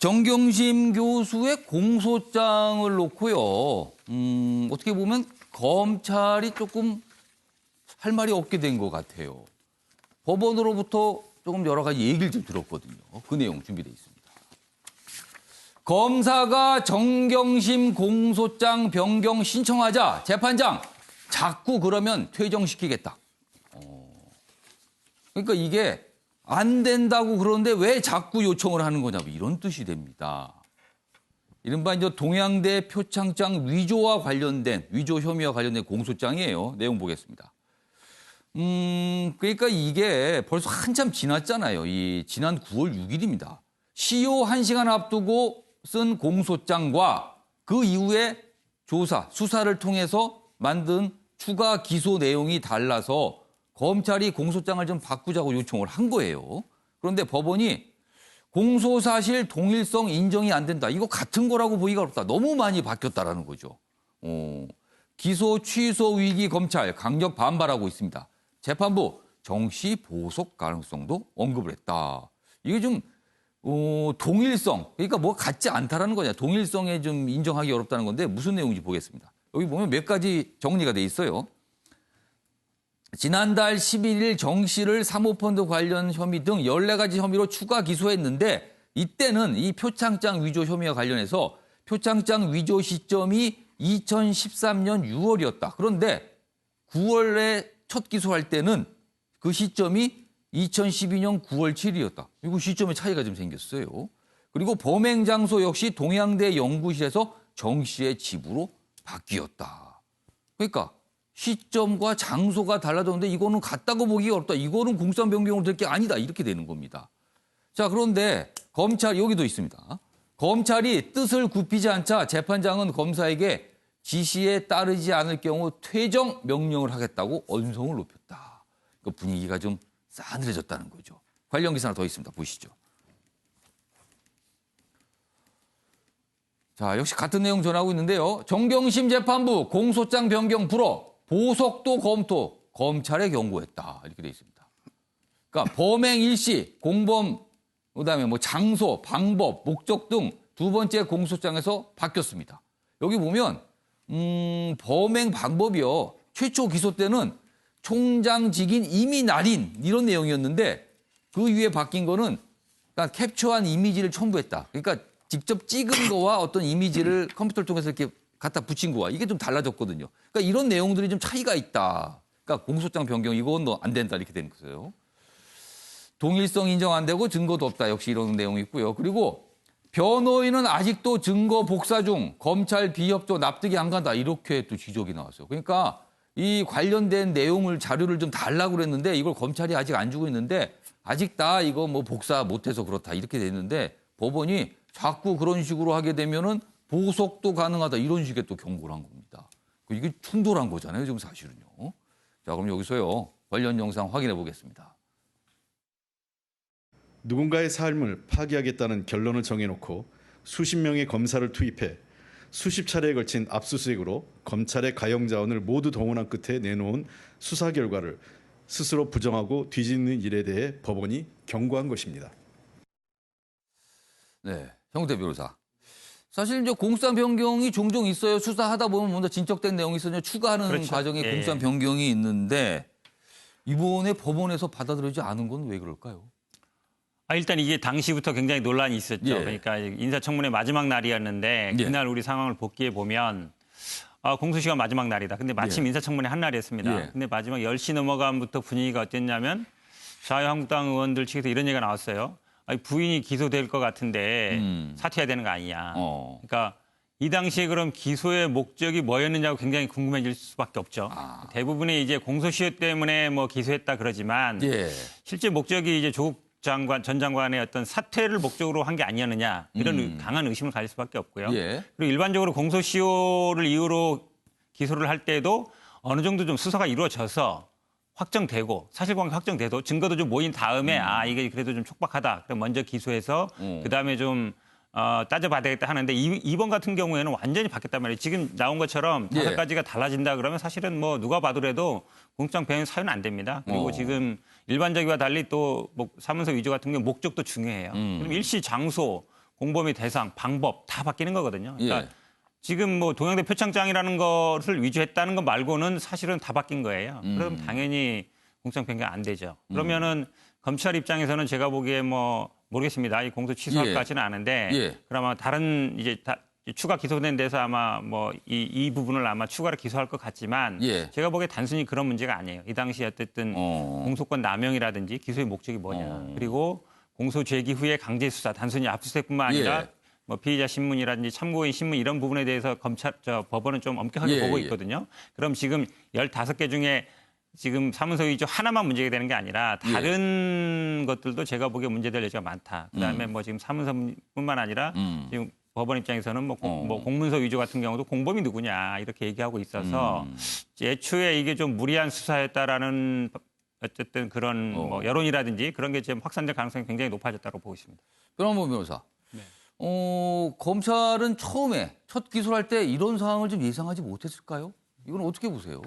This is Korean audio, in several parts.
정경심 교수의 공소장을 놓고요. 어떻게 보면 검찰이 조금 할 말이 없게 된 것 같아요. 법원으로부터 조금 여러 가지 얘기를 좀 들었거든요. 그 내용 준비되어 있습니다. 검사가 정경심 공소장 변경 신청하자 재판장 자꾸 그러면 퇴정시키겠다. 그러니까 이게 안 된다고 그러는데 왜 자꾸 요청을 하는 거냐, 이런 뜻이 됩니다. 이른바 이제 동양대 표창장 위조 혐의와 관련된 공소장이에요. 내용 보겠습니다. 그러니까 이게 벌써 한참 지났잖아요. 이 지난 9월 6일입니다. 시효 1시간 앞두고 쓴 공소장과 그 이후에 수사를 통해서 만든 추가 기소 내용이 달라서 검찰이 공소장을 좀 바꾸자고 요청을 한 거예요. 그런데 법원이 공소사실 동일성 인정이 안 된다. 이거 같은 거라고 보기가 어렵다. 너무 많이 바뀌었다라는 거죠. 기소 취소 위기 검찰 강력 반발하고 있습니다. 재판부 정시 보석 가능성도 언급을 했다. 이게 좀 동일성, 그러니까 뭐 같지 않다라는 거냐. 동일성에 좀 인정하기 어렵다는 건데 무슨 내용인지 보겠습니다. 여기 보면 몇 가지 정리가 돼 있어요. 지난달 11일 정 씨를 사모펀드 관련 혐의 등 14가지 혐의로 추가 기소했는데 이때는 이 표창장 위조 혐의와 관련해서 표창장 위조 시점이 2013년 6월이었다. 그런데 9월에 첫 기소할 때는 그 시점이 2012년 9월 7일이었다. 이거 시점에 차이가 좀 생겼어요. 그리고 범행 장소 역시 동양대 연구실에서 정 씨의 집으로 바뀌었다. 그러니까 시점과 장소가 달라졌는데 이거는 같다고 보기가 어렵다. 이거는 공소장 변경으로 될 게 아니다. 이렇게 되는 겁니다. 자, 그런데 검찰 여기도 있습니다. 검찰이 뜻을 굽히지 않자 재판장은 검사에게 지시에 따르지 않을 경우 퇴정 명령을 하겠다고 언성을 높였다. 그 분위기가 좀 싸늘해졌다는 거죠. 관련 기사 하나 더 있습니다. 보시죠. 자, 역시 같은 내용 전하고 있는데요. 정경심 재판부 공소장 변경 불허. 보석도 검토, 검찰에 경고했다. 이렇게 돼 있습니다. 그러니까 범행 일시, 공범, 그다음에 뭐 장소, 방법, 목적 등 두 번째 공소장에서 바뀌었습니다. 여기 보면 범행 방법이요. 최초 기소 때는 총장직인 이미 날인 이런 내용이었는데 그 위에 바뀐 거는 그러니까 캡처한 이미지를 첨부했다. 그러니까 직접 찍은 거와 어떤 이미지를 컴퓨터를 통해서 이렇게 갖다 붙인 거와 이게 좀 달라졌거든요. 그러니까 이런 내용들이 좀 차이가 있다. 그러니까 공소장 변경 이건 안 된다 이렇게 된 거예요. 동일성 인정 안 되고 증거도 없다. 역시 이런 내용이 있고요. 그리고 변호인은 아직도 증거 복사 중 검찰 비협조 납득이 안 간다. 이렇게 또 지적이 나왔어요. 그러니까 이 관련된 내용을 자료를 좀 달라고 그랬는데 이걸 검찰이 아직 안 주고 있는데 아직 다 이거 뭐 복사 못해서 그렇다. 이렇게 됐는데 법원이 자꾸 그런 식으로 하게 되면은 보석도 가능하다. 이런 식의 또 경고를 한 겁니다. 이게 충돌한 거잖아요. 지금 사실은요. 자, 그럼 여기서요. 관련 영상 확인해 보겠습니다. 누군가의 삶을 파기하겠다는 결론을 정해놓고 수십 명의 검사를 투입해 수십 차례에 걸친 압수수색으로 검찰의 가용 자원을 모두 동원한 끝에 내놓은 수사 결과를 스스로 부정하고 뒤집는 일에 대해 법원이 경고한 것입니다. 네, 형태 변호사. 사실 이제 공소장 변경이 종종 있어요. 수사하다 보면 뭔가 진척된 내용이 있어요. 추가하는 그렇죠. 과정에 공소장 변경이 있는데 이번에 법원에서 받아들이지 않은 건 왜 그럴까요? 일단 이게 당시부터 굉장히 논란이 있었죠. 예. 그러니까 인사청문회 마지막 날이었는데 예. 그날 우리 상황을 복기해 보면 공소시효 마지막 날이다. 근데 마침 예. 인사청문회 한 날이었습니다. 예. 근데 마지막 10시 넘어간부터 분위기가 어땠냐면 자유한국당 의원들 측에서 이런 얘기가 나왔어요. 부인이 기소될 것 같은데 사퇴해야 되는 거 아니냐. 그러니까 이 당시에 그럼 기소의 목적이 뭐였느냐고 굉장히 궁금해질 수밖에 없죠. 대부분의 이제 공소시효 때문에 뭐 기소했다 그러지만 예. 실제 목적이 이제 조국 전 장관의 어떤 사퇴를 목적으로 한 게 아니었느냐 이런 강한 의심을 가질 수밖에 없고요. 예. 그리고 일반적으로 공소시효를 이유로 기소를 할 때도 어느 정도 좀 수사가 이루어져서 확정되고 사실관계 확정돼도 증거도 좀 모인 다음에 이게 그래도 좀 촉박하다. 그럼 먼저 기소해서 그다음에 좀 따져봐야겠다 하는데 이번 같은 경우에는 완전히 바뀌었단 말이에요. 지금 나온 것처럼 예. 5가지가 달라진다 그러면 사실은 뭐 누가 봐도라도 공소장 변경 사유는 안 됩니다. 그리고 지금 일반적이와 달리 또 뭐 사문서 위조 같은 경우 목적도 중요해요. 그럼 일시 장소 공범의 대상, 방법 다 바뀌는 거거든요. 그러니까 예. 지금 뭐 동양대 표창장이라는 것을 위조했다는 것 말고는 사실은 다 바뀐 거예요. 그럼 당연히 공소장 변경 안 되죠. 그러면은 검찰 입장에서는 제가 보기에 뭐 모르겠습니다. 이 공소 취소할 것 같지는 않은데 예. 그러면 다른 이제 추가 기소된 데서 아마 뭐 이 부분을 아마 추가로 기소할 것 같지만 예. 제가 보기에 단순히 그런 문제가 아니에요. 이 당시 어쨌든 공소권 남용이라든지 기소의 목적이 뭐냐. 그리고 공소 제기 후에 강제 수사 단순히 압수수색뿐만 아니라 예. 뭐 피의자 신문이라든지 참고인 신문 이런 부분에 대해서 법원은 좀 엄격하게 예, 보고 예. 있거든요. 그럼 지금 15개 중에 지금 사문서 위조 하나만 문제가 되는 게 아니라 다른 것들도 제가 보기에 문제될 여지가 많다. 그다음에 뭐 지금 사문서뿐만 아니라 지금 법원 입장에서는 뭐 공문서 위조 같은 경우도 공범이 누구냐 이렇게 얘기하고 있어서 애초에 이게 좀 무리한 수사였다라는 어쨌든 그런 뭐 여론이라든지 그런 게 지금 확산될 가능성이 굉장히 높아졌다고 보고 있습니다. 변호사 변호사. 검찰은 처음에 첫 기소를 할 때 이런 상황을 좀 예상하지 못했을까요? 이건 어떻게 보세요?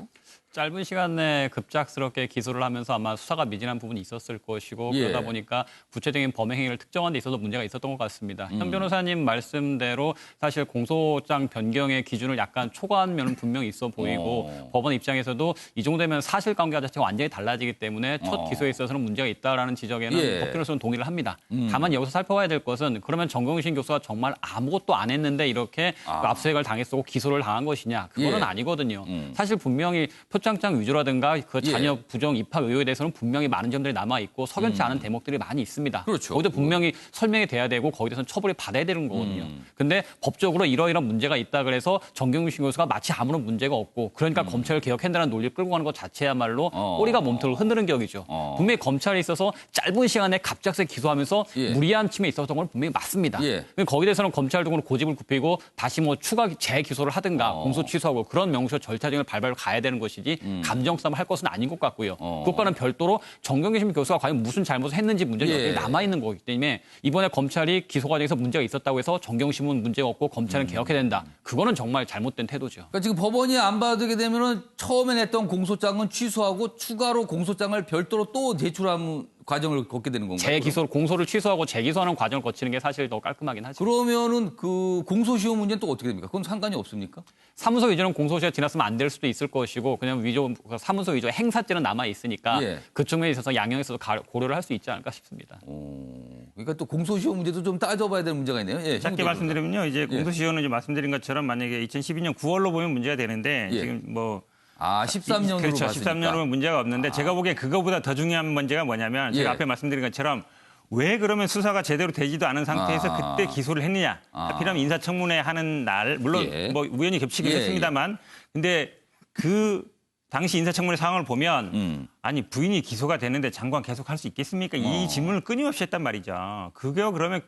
짧은 시간 내에 급작스럽게 기소를 하면서 아마 수사가 미진한 부분이 있었을 것이고 예. 그러다 보니까 구체적인 범행 행위를 특정한 데 있어서 문제가 있었던 것 같습니다. 현 변호사님 말씀대로 사실 공소장 변경의 기준을 약간 초과한 면은 분명히 있어 보이고 법원 입장에서도 이 정도 되면 사실관계 자체가 완전히 달라지기 때문에 첫 기소에 있어서는 문제가 있다라는 지적에는 예. 법조로서는 동의를 합니다. 다만 여기서 살펴봐야 될 것은 그러면 정경심 교수가 정말 아무것도 안 했는데 이렇게 압수수색을 당했고 기소를 당한 것이냐. 그거는 예. 아니거든요. 사실 분명히 표창장 위조라든가 그 자녀 부정 입학 의혹에 대해서는 분명히 많은 점들이 남아 있고 석연치 않은 대목들이 많이 있습니다. 그렇죠. 거기도 분명히 설명이 돼야 되고 거기에 대해서는 처벌이 받아야 되는 거거든요. 근데 법적으로 이러이런 문제가 있다 그래서 정경심 교수가 마치 아무런 문제가 없고 그러니까 검찰을 개혁한다는 논리를 끌고 가는 것 자체야말로 꼬리가 몸통을 흔드는 격이죠. 분명히 검찰에 있어서 짧은 시간에 갑작스레 기소하면서 예. 무리한 침해 있었던 건 분명히 맞습니다. 예. 거기에 대해서는 검찰 등으로 고집을 굽히고 다시 뭐 추가 재기소를 하든가 공소 취소하고 그런 명시적 절차적인 발발을 가야 되는 것이지 감정 싸움을 할 것은 아닌 것 같고요. 그것과는 별도로 정경심 교수가 과연 무슨 잘못을 했는지 문제가 예. 남아있는 거기 때문에 이번에 검찰이 기소 과정에서 문제가 있었다고 해서 정경심은 문제가 없고 검찰은 개혁해야 된다. 그거는 정말 잘못된 태도죠. 그러니까 지금 법원이 안 받게 되면은 처음에 냈던 공소장은 취소하고 추가로 공소장을 별도로 또 제출하는 과정을 걷게 되는 건가요? 재기소 공소를 취소하고 재기소하는 과정을 거치는 게 사실 더 깔끔하긴 하죠. 그러면은 그 공소시효 문제는 또 어떻게 됩니까? 그건 상관이 없습니까? 사문서 위조는 공소시효가 지났으면 안 될 수도 있을 것이고 그냥 사문서 위조 행사죄는 남아 있으니까 예. 그 측면에 있어서 양형에서도 고려를 할 수 있지 않을까 싶습니다. 그러니까 또 공소시효 문제도 좀 따져봐야 될 문제가 있네요. 예, 짧게 말씀드리면요. 이제 예. 공소시효는 이제 말씀드린 것처럼 만약에 2012년 9월로 보면 문제가 되는데 예. 지금 뭐 13년으로 그렇죠. 봤으니까. 13년으로 문제가 없는데 제가 보기에 그거보다 더 중요한 문제가 뭐냐면 제가 예. 앞에 말씀드린 것처럼 왜 그러면 수사가 제대로 되지도 않은 상태에서 그때 기소를 했느냐. 하필이면 인사청문회 하는 날 물론 예. 뭐 우연히 겹치긴 예, 했습니다만 근데 그 당시 인사청문회 상황을 보면 아니 부인이 기소가 되는데 장관 계속 할 수 있겠습니까? 이 질문을 끊임없이 했단 말이죠. 그게 그러면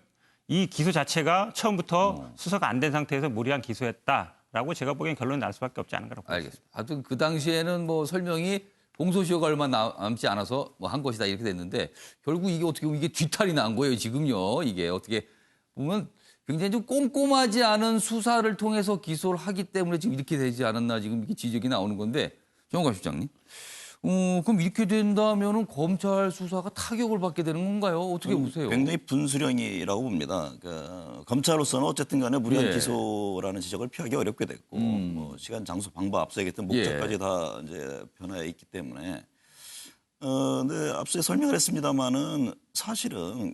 이 기소 자체가 처음부터 수사가 안 된 상태에서 무리한 기소였다라고 제가 보기엔 결론이 날 수밖에 없지 않은가라고 봅니다. 알겠습니다. 하여튼 그 당시에는 뭐 설명이 공소시효가 얼마 남지 않아서 뭐 한 것이다 이렇게 됐는데 결국 이게 어떻게 보면 이게 뒤탈이 난 거예요. 지금요. 이게 어떻게 보면 굉장히 좀 꼼꼼하지 않은 수사를 통해서 기소를 하기 때문에 지금 이렇게 되지 않았나 지금 이렇게 지적이 나오는 건데 정호관 실장님. 그럼 이렇게 된다면은 검찰 수사가 타격을 받게 되는 건가요? 어떻게 보세요? 굉장히 분수령이라고 봅니다. 그러니까 검찰로서는 어쨌든 간에 무리한 예. 기소라는 지적을 피하기 어렵게 됐고 뭐 시간, 장소, 방법, 앞서 얘기했던 목적까지 예. 다 이제 변화해 있기 때문에 근데 앞서 설명을 했습니다마는 사실은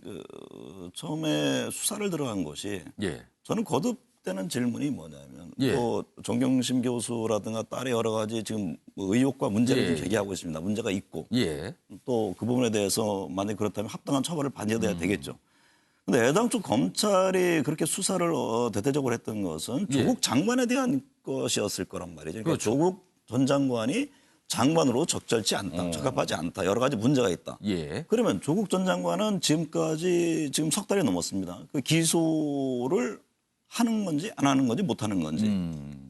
처음에 수사를 들어간 것이 예. 저는 거듭되는 질문이 뭐냐면 예. 또 정경심 교수라든가 딸의 여러 가지 지금 뭐 의혹과 문제를 예. 좀 제기하고 있습니다. 문제가 있고 예. 또 그 부분에 대해서 만약 그렇다면 합당한 처벌을 받아야 되겠죠. 근데 애당초 검찰이 그렇게 수사를 대대적으로 했던 것은 예. 조국 장관에 대한 것이었을 거란 말이죠. 그러니까 그렇죠. 조국 전 장관이 장관으로 적절치 않다, 적합하지 않다, 여러 가지 문제가 있다. 예. 그러면 조국 전 장관은 지금까지 지금 석 달이 넘었습니다. 그 기소를 하는 건지 안 하는 건지 못 하는 건지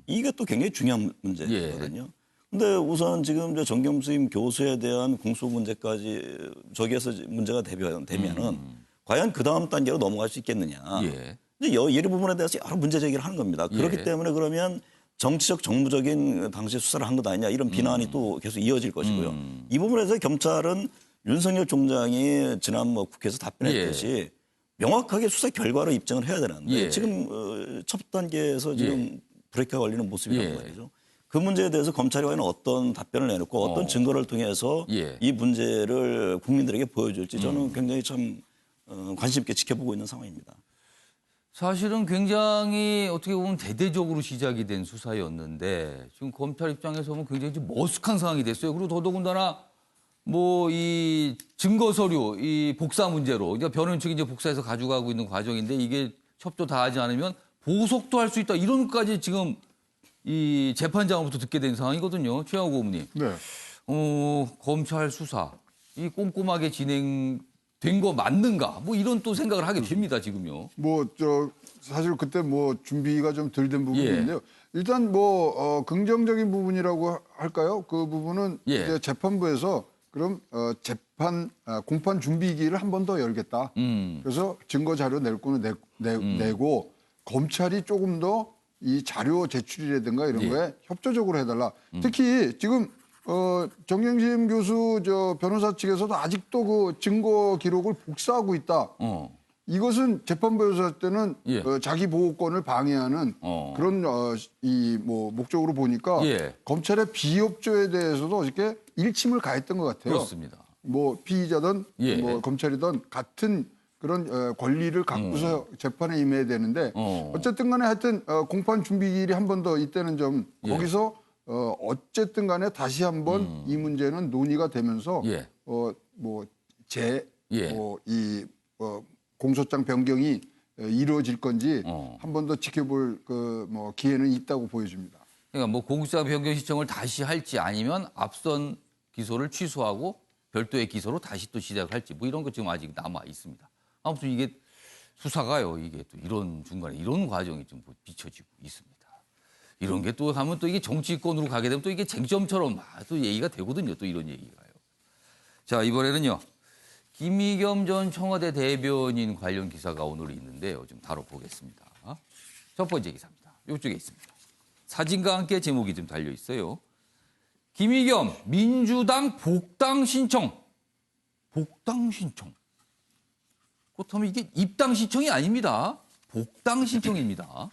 이게 또 굉장히 중요한 문제거든요. 근데 우선 지금 이제 정경심 교수에 대한 공소 문제까지 저기에서 문제가 되면은 과연 그 다음 단계로 넘어갈 수 있겠느냐. 예. 이제 이 부분에 대해서 여러 문제 제기를 하는 겁니다. 그렇기 때문에 그러면 정치적 정무적인 당시 수사를 한 것 아니냐 이런 비난이 또 계속 이어질 것이고요. 이 부분에서 검찰은 윤석열 총장이 지난 뭐 국회에서 답변했듯이 명확하게 수사 결과로 입증을 해야 되는데 예. 지금 첫 단계에서 지금 브레이크가 걸리는 모습이란 예. 말이죠. 그 문제에 대해서 검찰이 과연 어떤 답변을 내놓고 어떤 증거를 통해서 예. 이 문제를 국민들에게 보여줄지 저는 굉장히 참 관심 있게 지켜보고 있는 상황입니다. 사실은 굉장히 어떻게 보면 대대적으로 시작이 된 수사였는데 지금 검찰 입장에서 보면 굉장히 좀 머쓱한 상황이 됐어요. 그리고 더더군다나 뭐 이 증거 서류 이 복사 문제로 그러니까 변호인 측이 이제 복사해서 가져가고 있는 과정인데 이게 협조 다 하지 않으면 보석도 할 수 있다 이런 것까지 지금 이 재판장으로부터 듣게 된 상황이거든요. 최하고 고문님. 네. 검찰 수사 이 꼼꼼하게 진행된 거 맞는가? 뭐 이런 또 생각을 하게 됩니다 지금요. 뭐 사실 그때 뭐 준비가 좀 덜 된 부분이 예. 있는데요. 일단 뭐 긍정적인 부분이라고 할까요? 그 부분은 예. 이제 재판부에서 그럼 공판 준비기를 한 번 더 열겠다. 그래서 증거 자료 낼 거는 내고 검찰이 조금 더 이 자료 제출이라든가 이런 예. 거에 협조적으로 해달라. 특히 지금 정경심 교수 변호사 측에서도 아직도 그 증거 기록을 복사하고 있다. 이것은 재판부에서 할 때는 예. 자기 보호권을 방해하는 그런 이 뭐 목적으로 보니까 예. 검찰의 비협조에 대해서도 어저께 일침을 가했던 것 같아요. 그렇습니다. 뭐 피의자든 예. 뭐 검찰이든 같은 그런 권리를 갖고서 재판에 임해야 되는데 어쨌든 간에 하여튼 공판 준비일이 한 번 더 이때는 좀 예. 거기서 어쨌든 간에 다시 한번 이 문제는 논의가 되면서 예. 예. 공소장 변경이 이루어질 건지 한 번 더 지켜볼 기회는 있다고 보여집니다. 그러니까 뭐 공소장 변경 신청을 다시 할지 아니면 앞선 기소를 취소하고 별도의 기소로 다시 또 시작할지 뭐 이런 것 지금 아직 남아 있습니다. 아무튼 이게 수사가요. 이게 또 이런 중간에 이런 과정이 좀 비춰지고 있습니다. 이런 게 또 하면 또 이게 정치권으로 가게 되면 또 이게 쟁점처럼 또 얘기가 되거든요. 또 이런 얘기가요. 자, 이번에는요. 김의겸 전 청와대 대변인 관련 기사가 오늘 있는데요. 좀 다뤄보겠습니다. 첫 번째 기사입니다. 이쪽에 있습니다. 사진과 함께 제목이 좀 달려 있어요. 김의겸 민주당 복당 신청. 복당 신청. 그렇다면 이게 입당 신청이 아닙니다. 복당 신청입니다.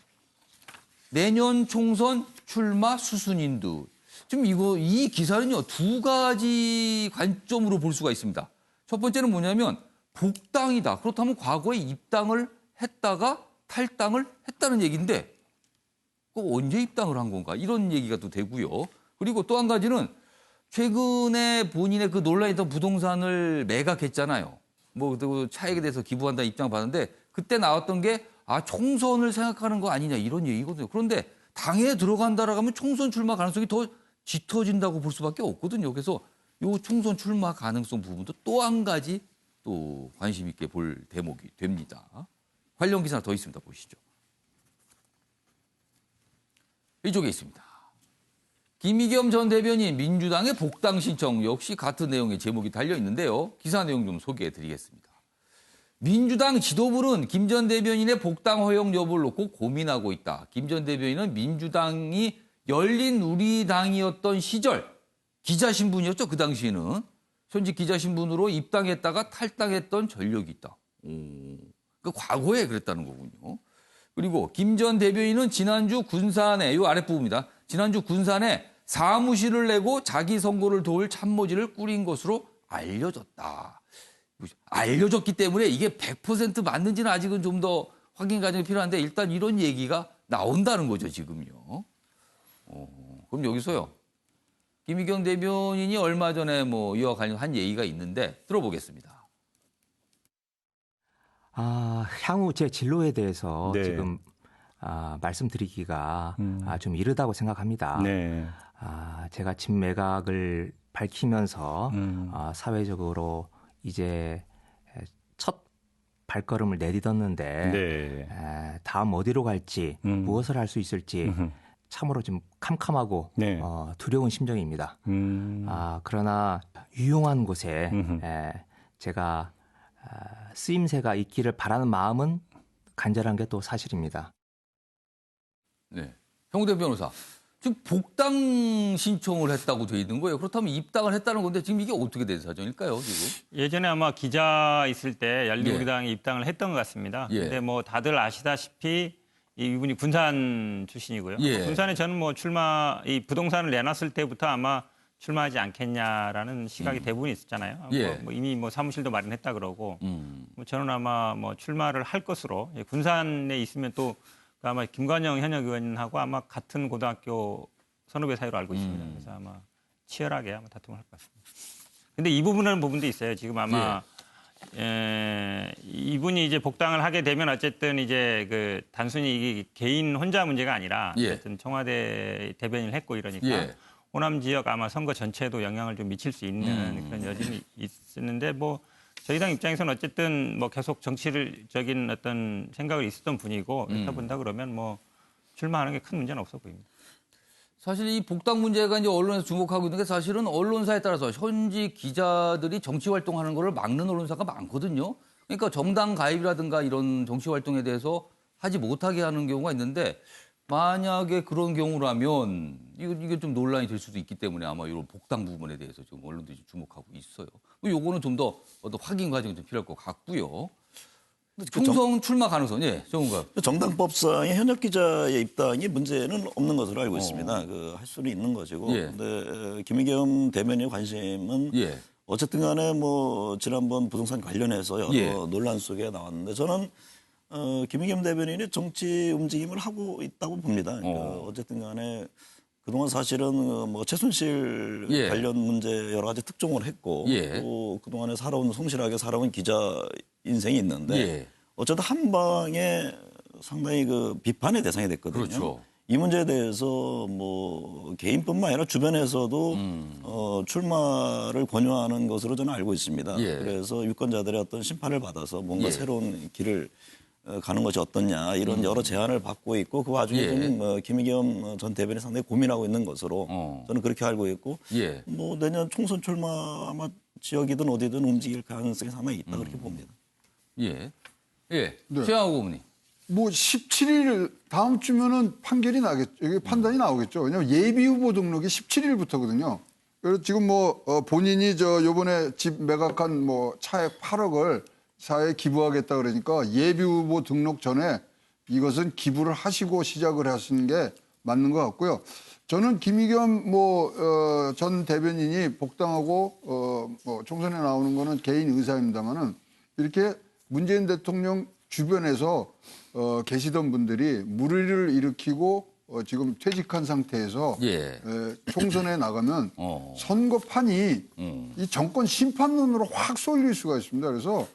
내년 총선 출마 수순인도. 지금 이 기사는요, 두 가지 관점으로 볼 수가 있습니다. 첫 번째는 뭐냐면 복당이다. 그렇다면 과거에 입당을 했다가 탈당을 했다는 얘기인데 그 언제 입당을 한 건가? 이런 얘기가 또 되고요. 그리고 또 한 가지는 최근에 본인의 그 논란이던 부동산을 매각했잖아요. 뭐 그 차익에 대해서 기부한다 입장 받았는데 그때 나왔던 게 총선을 생각하는 거 아니냐 이런 얘기거든요. 그런데 당에 들어간다라고 하면 총선 출마 가능성이 더 짙어진다고 볼 수밖에 없거든요. 그래서 요 총선 출마 가능성 부분도 또 한 가지 또 관심 있게 볼 대목이 됩니다. 관련 기사 더 있습니다. 보시죠. 이쪽에 있습니다. 김의겸 전 대변인 민주당의 복당 신청 역시 같은 내용의 제목이 달려 있는데요. 기사 내용 좀 소개해 드리겠습니다. 민주당 지도부는 김 전 대변인의 복당 허용 여부를 놓고 고민하고 있다. 김 전 대변인은 민주당이 열린 우리당이었던 시절 기자신분이었죠. 그 당시에는. 현직 기자신분으로 입당했다가 탈당했던 전력이 있다. 그 과거에 그랬다는 거군요. 그리고 김 전 대변인은 지난주 군산에, 이 아랫부분입니다. 지난주 군산에 사무실을 내고 자기 선거를 도울 참모진을 꾸린 것으로 알려졌다. 알려졌기 때문에 이게 100% 맞는지는 아직은 좀 더 확인 과정이 필요한데 일단 이런 얘기가 나온다는 거죠, 지금요. 그럼 여기서요. 김의겸 대변인이 얼마 전에 뭐 이와 관련한 얘기가 있는데 들어보겠습니다. 향후 제 진로에 대해서 네. 지금 말씀드리기가 좀 이르다고 생각합니다. 네. 제가 진매각을 밝히면서 사회적으로 이제 첫 발걸음을 내딛었는데 네. 다음 어디로 갈지 무엇을 할 수 있을지 참으로 좀 캄캄하고 네. 두려운 심정입니다. 그러나 유용한 곳에 제가 쓰임새가 있기를 바라는 마음은 간절한 게 또 사실입니다. 네. 형대 변호사. 지금 복당 신청을 했다고 돼 있는 거예요. 그렇다면 입당을 했다는 건데 지금 이게 어떻게 된 사정일까요, 지금? 예전에 아마 기자 있을 때 예. 열린우리당에 입당을 했던 것 같습니다. 예. 근데 뭐 다들 아시다시피 이분이 군산 출신이고요. 예. 군산에 저는 뭐 이 부동산을 내놨을 때부터 아마 출마하지 않겠냐라는 시각이 대부분 있었잖아요. 예. 뭐 이미 뭐 사무실도 마련했다 그러고 뭐 저는 아마 뭐 출마를 할 것으로 군산에 있으면 또 아마 김관영 현역 의원하고 아마 같은 고등학교 선후배 사이로 알고 있습니다. 그래서 아마 치열하게 아마 다툼을 할 것 같습니다. 근데 이 부분도 있어요. 지금 아마 이분이 이제 복당을 하게 되면 어쨌든 이제 그 단순히 이게 개인 혼자 문제가 아니라 예. 어쨌든 청와대 대변인을 했고 이러니까 예. 호남 지역 아마 선거 전체에도 영향을 좀 미칠 수 있는 그런 여진이 있었는데 뭐 저희 당 입장에서는 어쨌든 뭐 계속 정치적인 어떤 생각을 있었던 분이고 이렇게 본다 그러면 뭐 출마하는 게 큰 문제는 없어 보입니다. 사실 이 복당 문제가 이제 언론에서 주목하고 있는 게 사실은 언론사에 따라서 현지 기자들이 정치 활동하는 거를 막는 언론사가 많거든요. 그러니까 정당 가입이라든가 이런 정치 활동에 대해서 하지 못하게 하는 경우가 있는데 만약에 그런 경우라면 이게 좀 논란이 될 수도 있기 때문에 아마 이런 복당 부분에 대해서 지금 언론들이 주목하고 있어요. 요거는 좀 더 확인 과정이 좀 필요할 것 같고요. 총선 출마 가능성, 예, 정은가. 정당법상의 현역 기자의 입당이 문제는 없는 것으로 알고 있습니다. 할 수는 있는 것이고. 예. 근데 김의겸 대변인의 관심은 예. 어쨌든 간에 뭐 지난번 부동산 관련해서 여러 예. 논란 속에 나왔는데 저는 김의겸 대변인이 정치 움직임을 하고 있다고 봅니다. 그러니까 어쨌든 간에 그동안 사실은 뭐 최순실 예. 관련 문제 여러 가지 특종을 했고 예. 또 그동안에 성실하게 살아온 기자 인생이 있는데 예. 어쨌든 한 방에 상당히 그 비판의 대상이 됐거든요. 그렇죠. 이 문제에 대해서 뭐 개인뿐만 아니라 주변에서도 출마를 권유하는 것으로 저는 알고 있습니다. 예. 그래서 유권자들의 어떤 심판을 받아서 뭔가 예. 새로운 길을 가는 것이 어떻냐 이런 여러 제안을 받고 있고 그 와중에 예. 좀 김의겸 전 대변인이 상당히 고민하고 있는 것으로 저는 그렇게 알고 있고 예. 뭐 내년 총선 출마 아마 지역이든 어디든 움직일 가능성이 상당히 있다 그렇게 봅니다. 예. 예. 네. 최하고 어머니. 뭐 17일 다음 주면은 판결이 나겠죠. 이게 판단이 나오겠죠. 왜냐하면 예비 후보 등록이 17일부터거든요. 그래서 지금 뭐 본인이 요번에 집 매각한 뭐 차액 8억을 사회에 기부하겠다 그러니까 예비 후보 등록 전에 이것은 기부를 하시고 시작을 하시는 게 맞는 것 같고요. 저는 김의겸 전 대변인이 복당하고 뭐 총선에 나오는 거는 개인 의사입니다만은 이렇게 문재인 대통령 주변에서 계시던 분들이 물의를 일으키고 지금 퇴직한 상태에서 예. 총선에 나가면 선거판이 이 정권 심판론으로 확 쏠릴 수가 있습니다. 그래서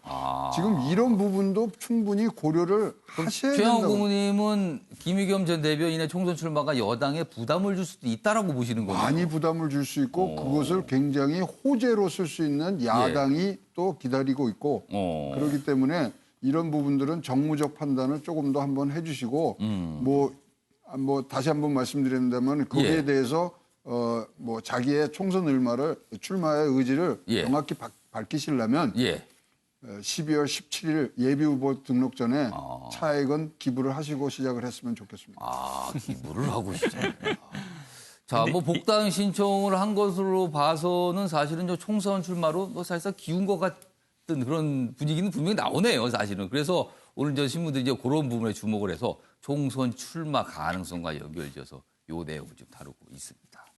지금 이런 부분도 충분히 고려를 하셔야 최하고 된다고. 어머님은 김의겸 전 대변인의 총선 출마가 여당에 부담을 줄 수도 있다라고 보시는 거죠. 많이 부담을 줄 수 있고 그것을 굉장히 호재로 쓸 수 있는 야당이 또 기다리고 있고 그렇기 때문에 이런 부분들은 정무적 판단을 조금 더 한번 해주시고 뭐 다시 한번 말씀드린다면 거기에 예. 대해서 뭐 자기의 총선 출마의 의지를 예. 명확히 밝히시려면 예. 12월 17일 예비 후보 등록 전에 차액은 기부를 하시고 시작을 했으면 좋겠습니다. 기부를 하고 시작합니다. 자, 뭐 복당 신청을 한 것으로 봐서는 사실은 저 총선 출마로 뭐 사실상 기운 것 같은 그런 분위기는 분명히 나오네요, 사실은. 그래서 오늘 저 신문들이 이제 그런 부분에 주목을 해서 총선 출마 가능성과 연결지어서 요 내용을 좀 다루고 있습니다.